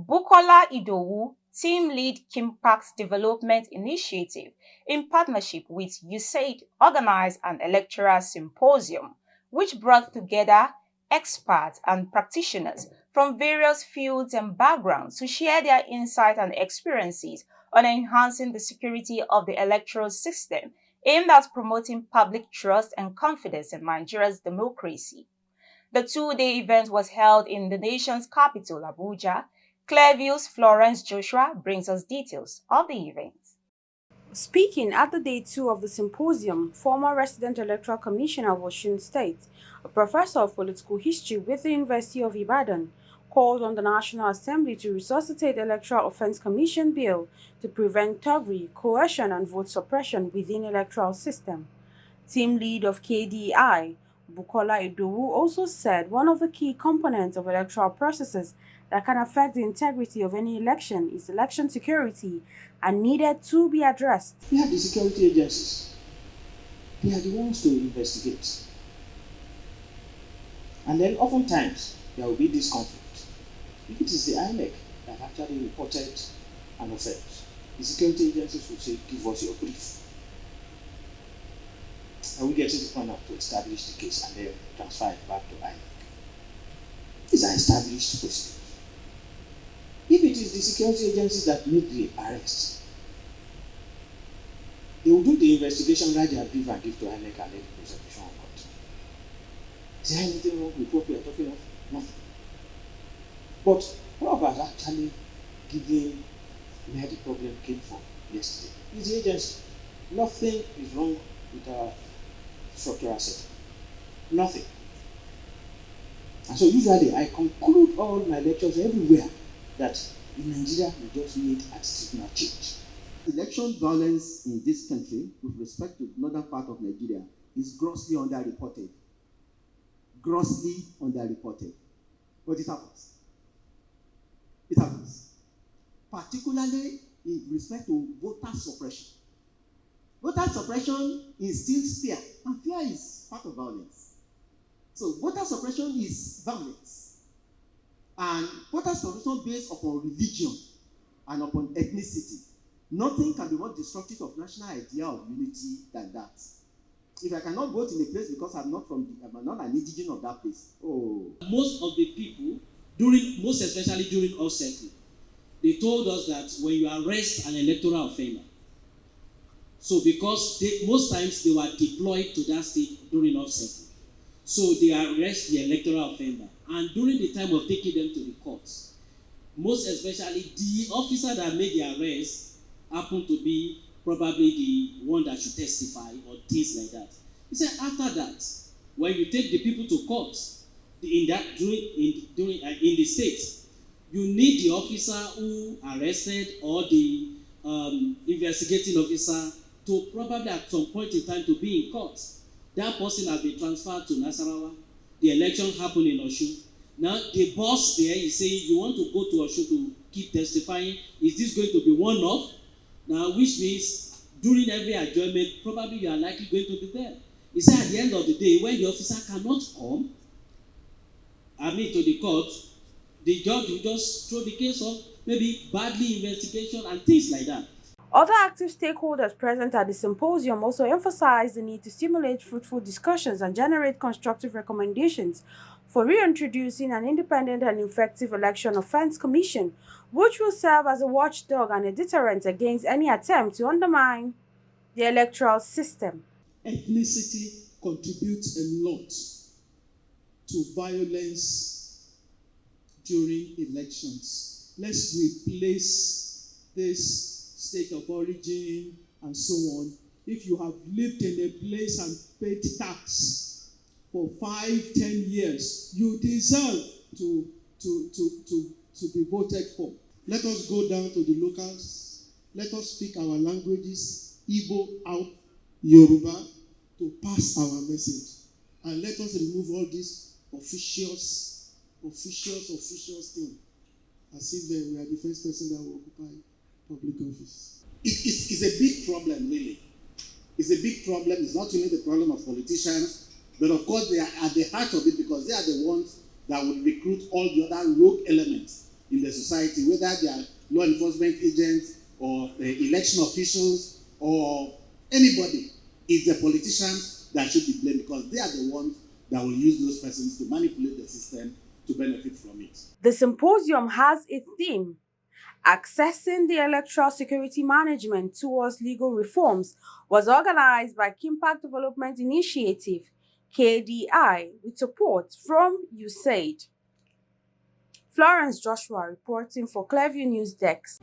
Bukola Idowu, team lead Kimpak's development initiative, in partnership with USAID, organized an electoral symposium which brought together experts and practitioners from various fields and backgrounds to share their insights and experiences on enhancing the security of the electoral system aimed at promoting public trust and confidence in Nigeria's democracy. The two-day event was held in the nation's capital, Abuja. Clearview's Florence Joshua brings us details of the event. Speaking at the day two of the symposium, former resident electoral commissioner of Osun State, a professor of political history with the University of Ibadan, called on the National Assembly to resuscitate Electoral Offence Commission bill to prevent thuggery, coercion, and vote suppression within electoral system. Team lead of KDI, Bukola Idowu, also said one of the key components of electoral processes that can affect the integrity of any election is election security and needed to be addressed. We have the security agencies. They are the ones to investigate. And then oftentimes there will be this conflict. If it is the INEC that actually reported an offense, the security agencies will say, give us your brief. And we get to the point to establish the case and then transfer it back to INEC. These are established procedures. If it is the security agencies that make the arrest, they will do the investigation, write their brief and give to INEC and let the prosecution continue. Is there anything wrong with what we are talking of? Nothing. But what about actually giving where the problem came from yesterday? It's the agency. Nothing is wrong with our structural setting. Nothing. And so usually I conclude all my lectures everywhere that in Nigeria we just need attitudinal change. Election violence in this country with respect to the northern part of Nigeria is grossly underreported. Grossly underreported. But it happens. It happens. Particularly in respect to voter suppression. Voter suppression is still fear, and fear is part of violence. So voter suppression is violence. And voter suppression based upon religion and upon ethnicity. Nothing can be more destructive of national idea of unity than that. If I cannot vote in a place because I'm not an indigenous of that place. Oh. Most of the people, most especially during offsetting, they told us that when you arrest an electoral offender, so because most times they were deployed to that state during offsetting, so they arrest the electoral offender, and during the time of taking them to the courts, most especially the officer that made the arrest happened to be probably the one that should testify or things like that. He said after that, when you take the people to court in the state, you need the officer who arrested or the investigating officer to probably at some point in time to be in court. That person has been transferred to Nasarawa. The election happened in Osun. Now the boss there is saying, you want to go to Osun to keep testifying. Is this going to be one-off? Now, which means during every adjournment, probably you are likely going to be there. He said at the end of the day, when the officer cannot come, to the court, the judge will just throw the case off, maybe badly investigation and things like that. Other active stakeholders present at the symposium also emphasized the need to stimulate fruitful discussions and generate constructive recommendations for reintroducing an independent and effective election offense commission, which will serve as a watchdog and a deterrent against any attempt to undermine the electoral system. Ethnicity contributes a lot to violence during elections. Let's replace this state of origin and so on. If you have lived in a place and paid tax for 5-10 years, you deserve to be voted for. Let us go down to the locals. Let us speak our languages, Igbo out, Yoruba, to pass our message. And let us remove all this officious thing, as if we are the first person that will occupy public office. It's a big problem, really. It's a big problem. It's not only the problem of politicians, but of course they are at the heart of it because they are the ones that will recruit all the other rogue elements in the society, whether they are law enforcement agents or election officials or anybody. It's the politicians that should be blamed because they are the ones that will use those persons to manipulate the system to benefit from it. The symposium has a theme: Accessing the Electoral Security Management Towards Legal Reforms, was organized by Kimpact Development Initiative, KDI, with support from USAID. Florence Joshua reporting for Clearview News Desk.